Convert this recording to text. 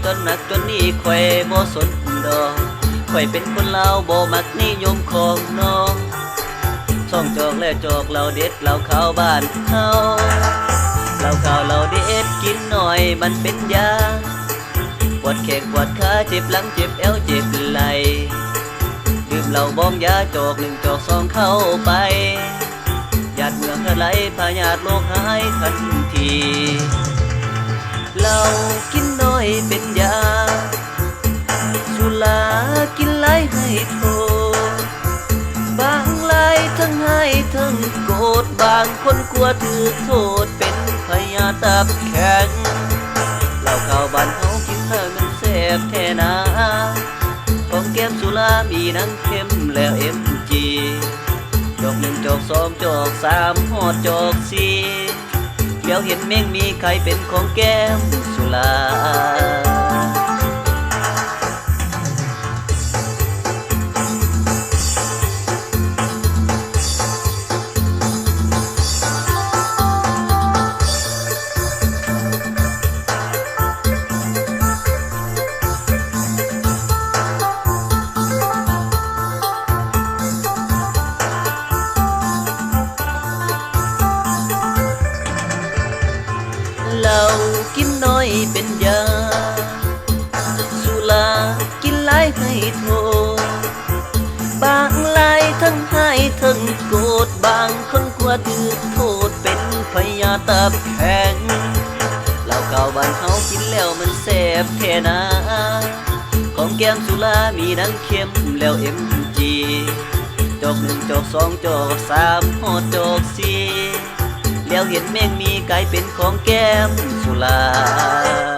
จนหนักจนนี่ข่อยบ่สนดอกข่อยเป็นคนลาวบ่มักนิยมของน้องช่องจอกและจอกเราเด็ดเราเข้าบ้านเฮาเราเข้าเราเด็ดกินหน่อยมันเป็นยาปวดแขนปวดขาเจ็บหลังเจ็บเอวเจ็บไหล่ดื่มเหล้าบ้องยาจอกหนึ่งจอกสองเข้าไปหยาดเมืองทะไหลพาหยาดโลกหายทันทีเรากินน้อยเป็นยาสุรากินไหลให้โทษบางไหลทั้งให้ทั้งโกรธบางคนกลัวถือโทษเป็นพยาตับแข็งเราเข้าบ้านเฮากินแล้วมันแซ่บแท้นาของแก้มสุรามีนังเข้มแล้วเอ็มจีจอกหนึ่งจอกสองจอกสามหอดจอกสี่เดี๋ยวเห็นเม่งมีใครเป็นของแก้มสุราเรากินน้อยเป็นยาสุรากินหลายให้โทษบางหลายทั้งให้ทั้งโกรธบางคนกลัวถือโทษเป็นพยาตับแข็งเราเก่าบ้านเฮากินแล้วมันแซ่บแท้นาของแก้มสุรามีนังเข้มแล้วเอ็มจีจอกหนึ่งจอกสองจอกสามหอดจอกสี่แล้วเห็นแม่งมีกลายเป็นของแก้มสุรา